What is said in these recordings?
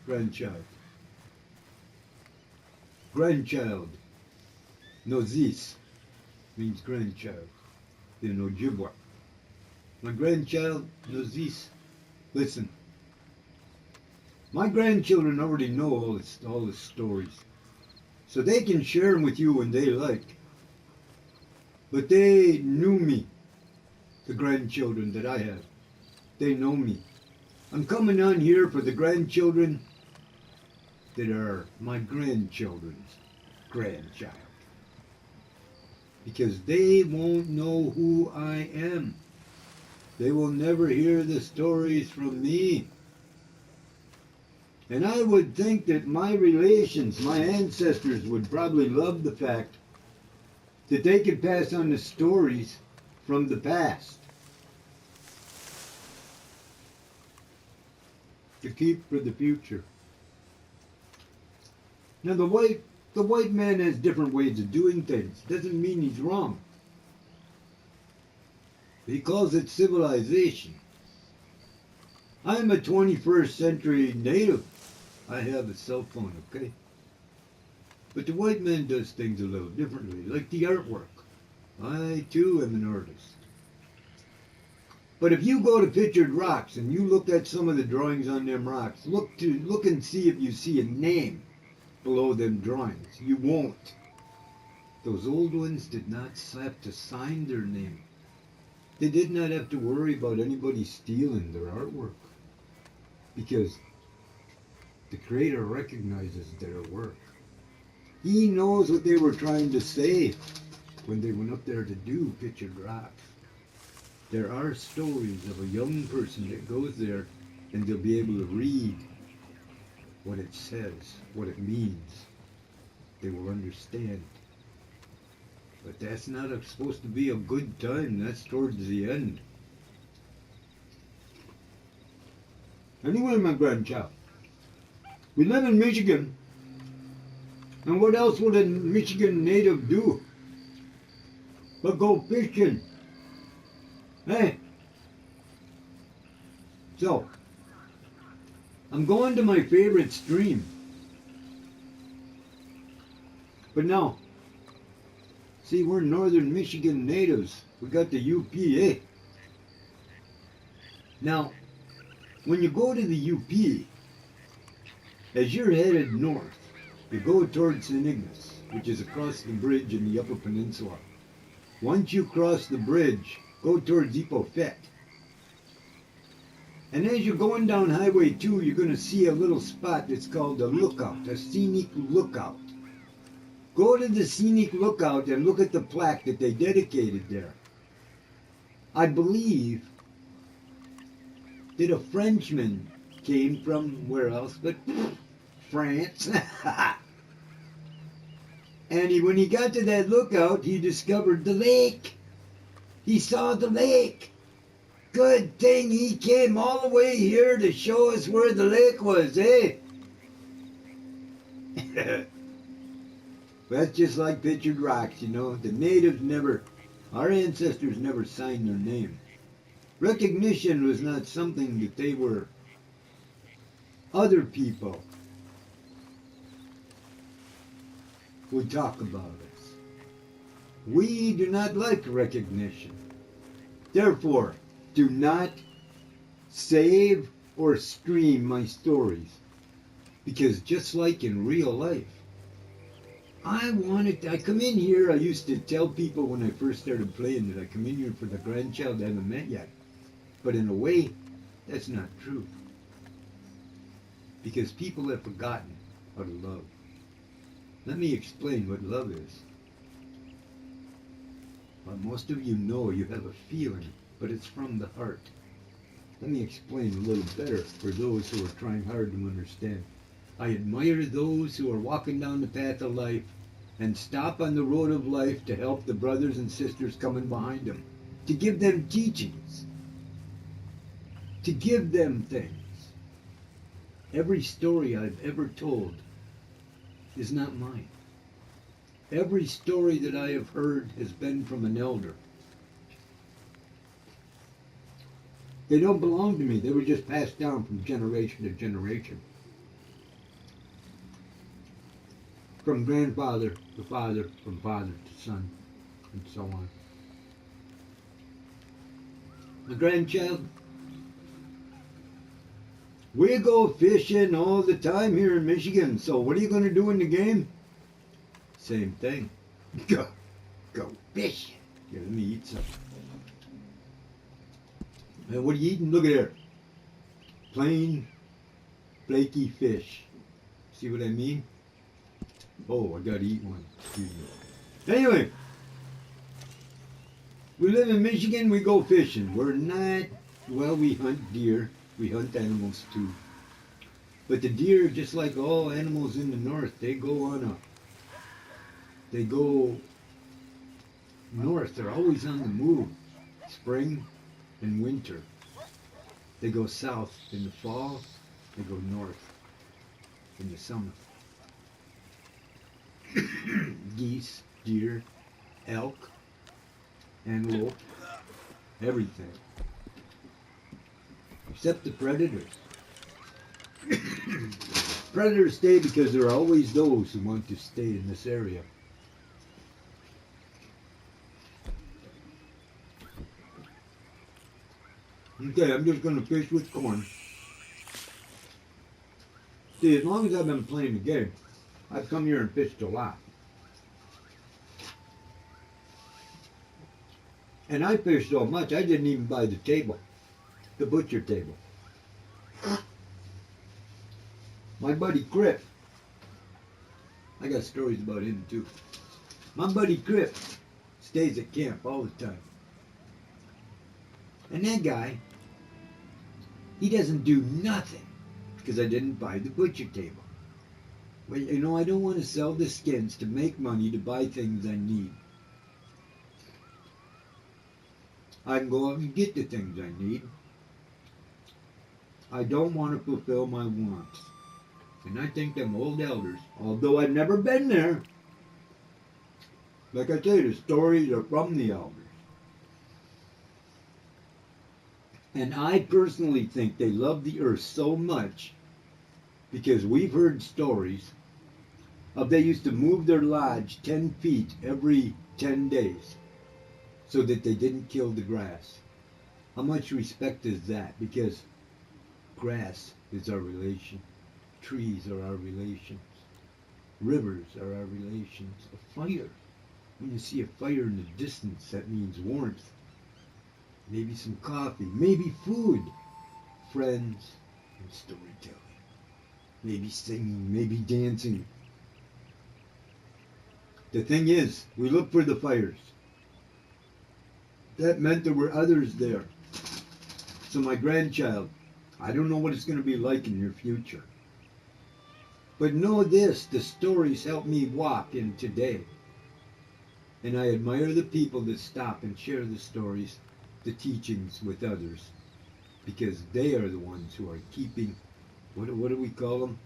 grandchild. Grandchild. Nozis means grandchild in Ojibwa. My grandchild, Nozis. Listen, my grandchildren already know all the stories, so they can share them with you when they like. But they knew me, the grandchildren that I have. They know me. I'm coming on here for the grandchildren that are my grandchildren's grandchild. Because they won't know who I am. They will never hear the stories from me. And I would think that my relations, my ancestors, would probably love the fact that they could pass on the stories from the past to keep for the future. Now the white man has different ways of doing things. Doesn't mean he's wrong. He calls it civilization. I'm a 21st century native. I have a cell phone, okay? But the white man does things a little differently, like the artwork. I too am an artist. But if you go to Pictured Rocks and you look at some of the drawings on them rocks, look and see if you see a name below them drawings. You won't. Those old ones did not have to sign their name. They did not have to worry about anybody stealing their artwork, because the creator recognizes their work. He knows what they were trying to say when they went up there to do Pictured Rocks. There are stories of a young person that goes there and they'll be able to read what it says, what it means. They will understand. But that's not supposed to be a good time. That's towards the end. Anyway, my grandchild, we live in Michigan. And what else would a Michigan native do but go fishing? Hey. So, I'm going to my favorite stream. But now, see, we're northern Michigan natives. We got the UP, eh? Now, when you go to the UP, as you're headed north, you go towards St. Ignace, which is across the bridge in the Upper Peninsula. Once you cross the bridge, go towards Epofet. And as you're going down Highway 2, you're going to see a little spot that's called a lookout, a scenic lookout. Go to the scenic lookout and look at the plaque that they dedicated there. I believe that a Frenchman came from where else but France. And when he got to that lookout, he discovered the lake. He saw the lake. Good thing he came all the way here to show us where the lake was, eh? That's just like Pictured Rocks, you know. The natives never, our ancestors never signed their name. Recognition was not something that they were, other people would talk about us. We do not like recognition. Therefore, do not save or stream my stories. Because just like in real life, I come in here, I used to tell people when I first started playing that I come in here for the grandchild I haven't met yet. But in a way, that's not true. Because people have forgotten how to love. Let me explain what love is. Well, most of you know you have a feeling, but it's from the heart. Let me explain a little better for those who are trying hard to understand. I admire those who are walking down the path of life and stop on the road of life to help the brothers and sisters coming behind them, to give them teachings, to give them things. Every story I've ever told is not mine. Every story that I have heard has been from an elder. They don't belong to me. They were just passed down from generation to generation. from grandfather to father, from father to son, and so on. My grandchild, we go fishing all the time here in Michigan. So what are you going to do in the game? Same thing. Go fishing. Here, let me eat some. And what are you eating? Look at there. Plain, flaky fish. See what I mean? Oh, I gotta eat one. Excuse me. Anyway, we live in Michigan. We go fishing. We're not, well, we hunt deer. We hunt animals too. But the deer, just like all animals in the north, they go north. They're always on the move. Spring and winter. They go south in the fall. They go north in the summer. Geese, deer, elk, antelope, everything. Except the predators. Predators stay because there are always those who want to stay in this area. Okay, I'm just going to fish with corn. See, as long as I've been playing the game, I've come here and fished a lot. And I fished so much, I didn't even buy the table, the butcher table. My buddy Crip, I got stories about him too. My buddy Crip stays at camp all the time. And that guy, he doesn't do nothing because I didn't buy the butcher table. Well, you know, I don't want to sell the skins to make money to buy things I need. I can go out and get the things I need. I don't want to fulfill my wants. And I think them old elders, although I've never been there, like I tell you, the stories are from the elders. And I personally think they love the earth so much because we've heard stories of they used to move their lodge 10 feet every 10 days so that they didn't kill the grass. How much respect is that? Because grass is our relation. Trees are our relations. Rivers are our relations. A fire. When you see a fire in the distance, that means warmth. Maybe some coffee. Maybe food. Friends and storytelling. Maybe singing. Maybe dancing. The thing is, we look for the fires. That meant there were others there. So my grandchild, I don't know what it's going to be like in your future. But know this, the stories help me walk in today. And I admire the people that stop and share the stories, the teachings with others. Because they are the ones who are keeping, what do we call them?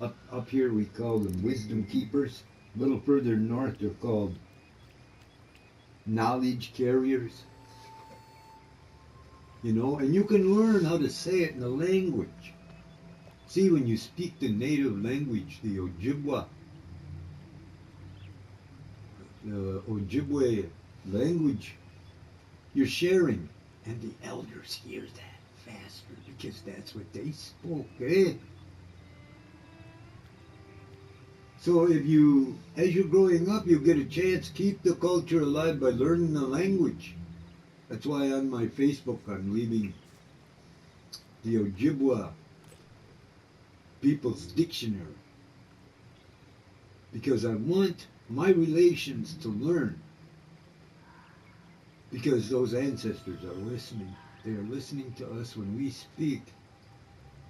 Up here we call them wisdom keepers. A little further north they're called knowledge carriers. You know, and you can learn how to say it in the language. See, when you speak the native language, the Ojibwe language, you're sharing. And the elders hear that faster because that's what they spoke, eh? So if you, as you're growing up, you get a chance, keep the culture alive by learning the language. That's why on my Facebook I'm leaving the Ojibwa People's Dictionary. Because I want my relations to learn. Because those ancestors are listening. They are listening to us when we speak.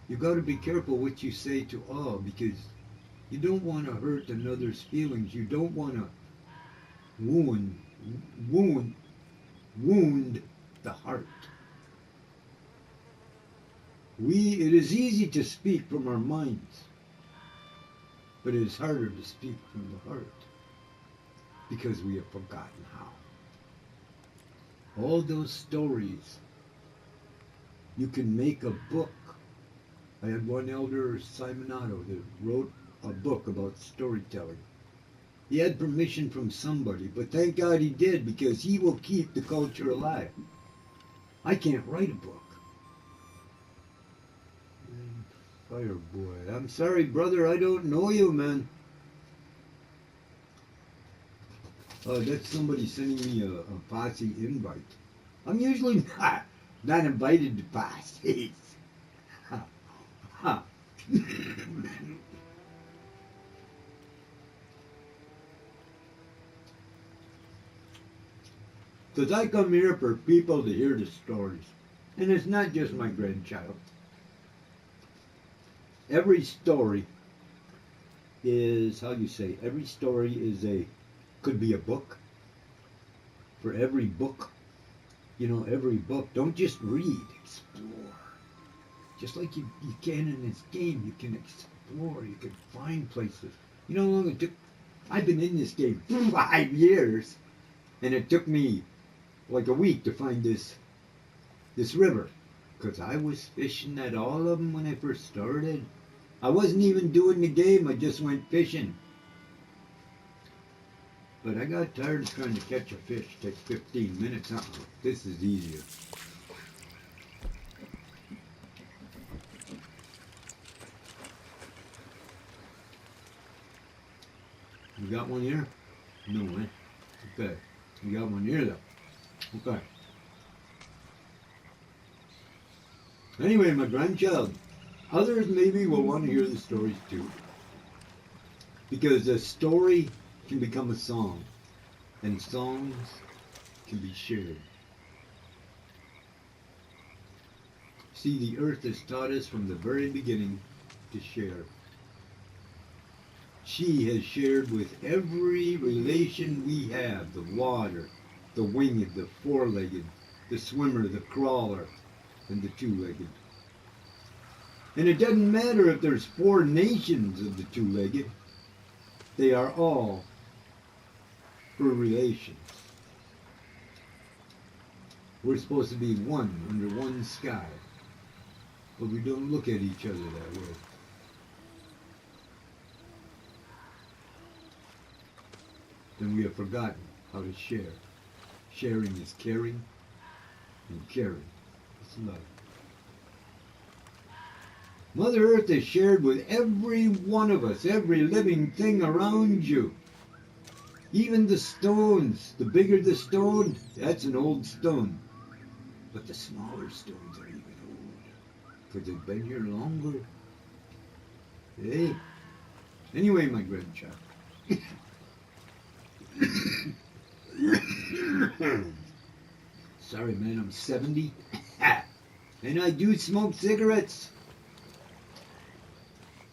You got to be careful what you say to all because you don't want to hurt another's feelings. You don't want to wound the heart. It is easy to speak from our minds, but it is harder to speak from the heart because we have forgotten how. All those stories, you can make a book. I had one elder, Simonotto, that wrote a book about storytelling. He had permission from somebody, but thank God he did because he will keep the culture alive. I can't write a book. Fireboy. I'm sorry, brother, I don't know you, man. That's somebody sending me a posse invite. I'm usually not invited to posses. Ha, ha. Because I come here for people to hear the stories. And it's not just my grandchild. Every story is, how you say, every story is could be a book. For every book, every book, don't just read, explore. Just like you can in this game, you can explore, you can find places. You know how long it took? I've been in this game 5 years, and it took me like a week to find this river. Because I was fishing at all of them when I first started. I wasn't even doing the game, I just went fishing. But I got tired of trying to catch a fish. It takes 15 minutes. This is easier. You got one here? No, eh? Okay. You got one here, though. Okay. Anyway, my grandchild. Others maybe will want to hear the stories too. Because a story can become a song. And songs can be shared. See, the earth has taught us from the very beginning to share. She has shared with every relation we have, the water, the winged, the four-legged, the swimmer, the crawler, and the two-legged. And it doesn't matter if there's 4 nations of the two-legged, they are all her relations. We're supposed to be one under one sky, but we don't look at each other that way. Then we have forgotten how to share. Sharing is caring, and caring is love. Mother Earth is shared with every one of us, every living thing around you. Even the stones. The bigger the stone, that's an old stone. But the smaller stones are even older, because they've been here longer. Hey. Anyway, my grandchild. Sorry, man, I'm 70. And I do smoke cigarettes.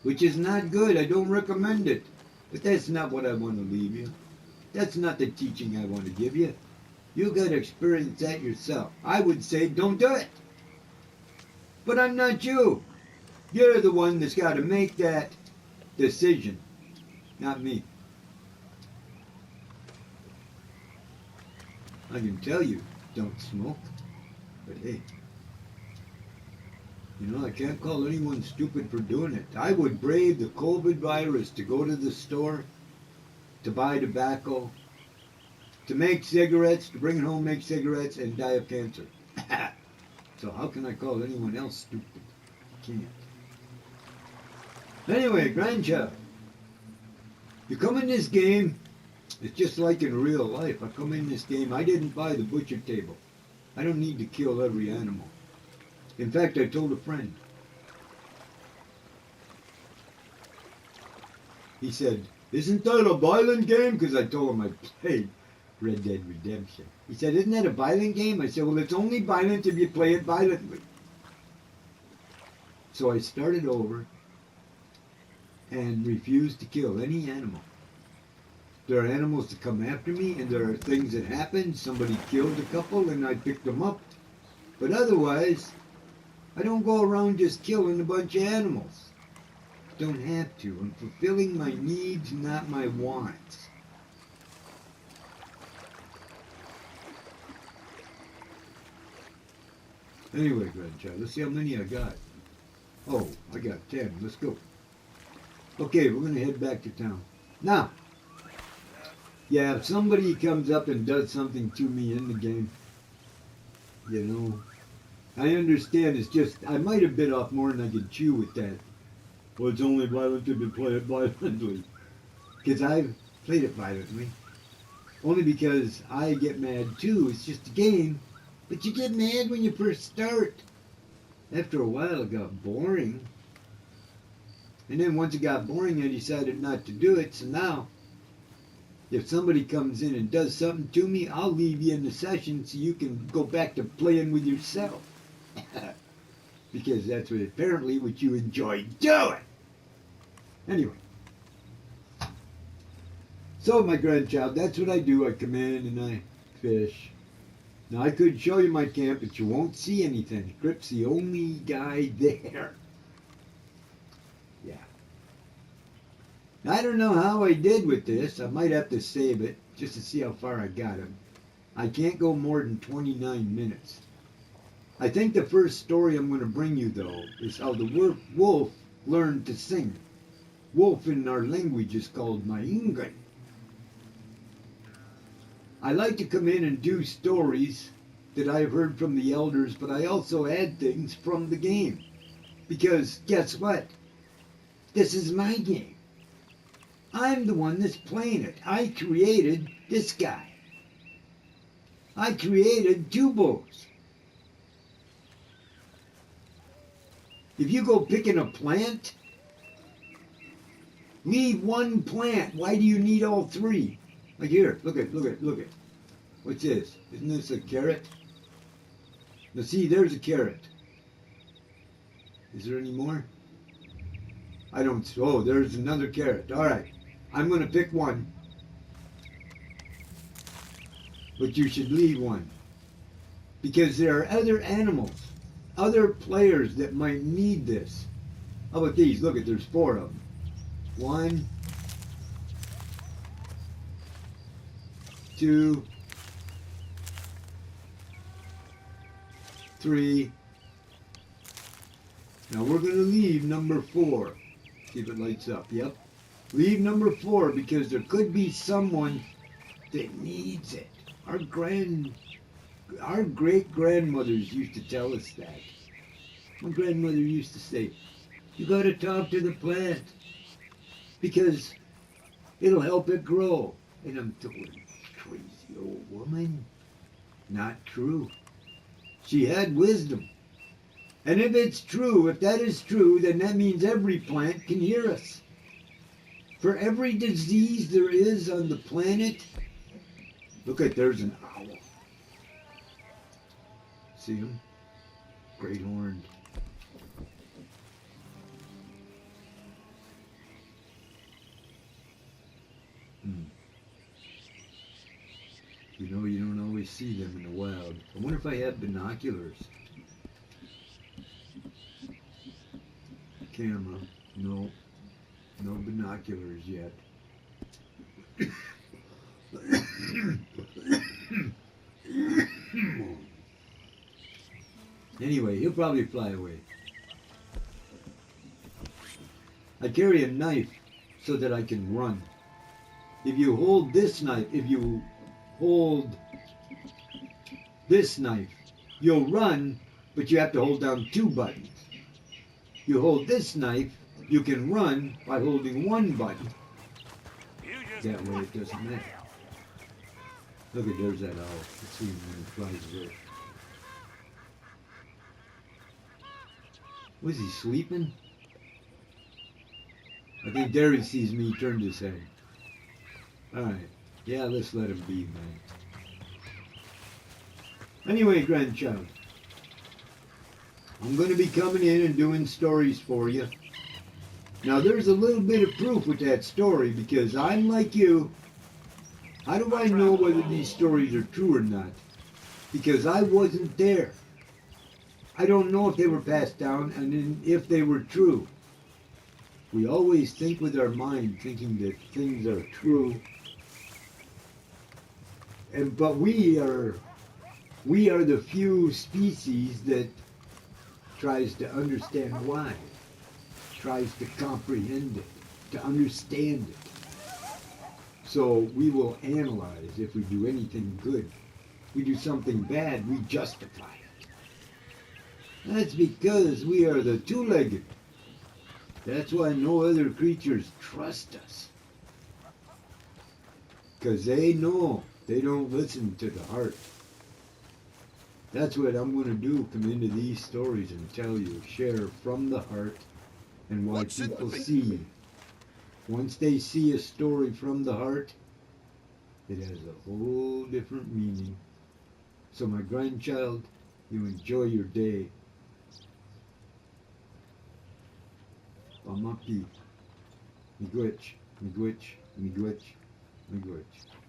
Which is not good. I don't recommend it. But that's not what I want to leave you. That's not the teaching I want to give you. You got to experience that yourself. I would say don't do it. But I'm not you. You're the one that's got to make that decision. Not me. I can tell you, don't smoke. But hey, I can't call anyone stupid for doing it. I would brave the COVID virus to go to the store, to buy tobacco, to make cigarettes, to bring it home, make cigarettes, and die of cancer. So how can I call anyone else stupid? I can't. Anyway, grandchild, you come in this game, it's just like in real life. I come in this game, I didn't buy the butcher table. I don't need to kill every animal. In fact, I told a friend. He said, isn't that a violent game? Because I told him I played Red Dead Redemption. He said, isn't that a violent game? I said, well, it's only violent if you play it violently. So I started over and refused to kill any animal. There are animals that come after me, and there are things that happen. Somebody killed a couple, and I picked them up. But otherwise, I don't go around just killing a bunch of animals. Don't have to. I'm fulfilling my needs, not my wants. Anyway, grandchild, let's see how many I got. Oh, I got 10. Let's go. Okay, we're going to head back to town. Now, yeah, if somebody comes up and does something to me in the game, you know, I understand it's just, I might have bit off more than I could chew with that. Well, it's only violent if you play it violently. Because I've played it violently. Only because I get mad too. It's just a game. But you get mad when you first start. After a while, it got boring. And then once it got boring, I decided not to do it. So now, if somebody comes in and does something to me, I'll leave you in the session so you can go back to playing with yourself. Because that's what apparently what you enjoy doing. Anyway. So, my grandchild, that's what I do. I come in and I fish. Now, I could show you my camp, but you won't see anything. Grip's the only guy there. Yeah. Now, I don't know how I did with this. I might have to save it just to see how far I got him. I can't go more than 29 minutes. I think the first story I'm going to bring you, though, is how the wolf learned to sing. Wolf in our language is called Maingan. I like to come in and do stories that I've heard from the elders, but I also add things from the game. Because guess what? This is my game. I'm the one that's playing it. I created this guy. I created Tubos. If you go picking a plant, leave one plant. Why do you need all three? Like here, look at. What's this? Isn't this a carrot? Now see, there's a carrot. Is there any more? I don't, oh, there's another carrot. All right, I'm going to pick one. But you should leave one. Because there are other animals, other players that might need this. How about these? Look, there's 4 of them. 1, 2, 3. Now we're going to leave number 4. See if it lights up. Yep. Leave number 4 because there could be someone that needs it. Our great-grandmothers used to tell us that. My grandmother used to say, you got to talk to the plant because it'll help it grow. And I'm thinking, crazy old woman. Not true. She had wisdom. And if it's true, if that is true, then that means every plant can hear us. For every disease there is on the planet, look at, there's an owl. See him? Great horned. You know, you don't always see them in the wild. I wonder if I have binoculars. Camera. No. No binoculars yet. Anyway, he'll probably fly away. I carry a knife so that I can run. If you hold this knife, you'll run, but you have to hold down 2 buttons. You hold this knife, you can run by holding 1 button. That way it doesn't matter. Look at, there's that owl. Let's see him when he flies away. Was he sleeping? I think there he sees me, he turned his head. Alright. Yeah, let's let him be, man. Anyway, grandchild. I'm going to be coming in and doing stories for you. Now, there's a little bit of proof with that story because I'm like you. How do I know whether these stories are true or not? Because I wasn't there. I don't know if they were passed down and if they were true. We always think with our mind, thinking that things are true. But we are the few species that tries to understand why, tries to comprehend it. to understand it. So we will analyze if we do anything good. We do something bad, we justify it. That's because we are the two-legged. That's why no other creatures trust us. Because they know they don't listen to the heart. That's what I'm going to do, come into these stories and tell you, share from the heart, and why What's it people mean? see. Once they see a story from the heart, it has a whole different meaning. So my grandchild, you enjoy your day. Pamaki, miigwech, miigwech, miigwech, miigwech.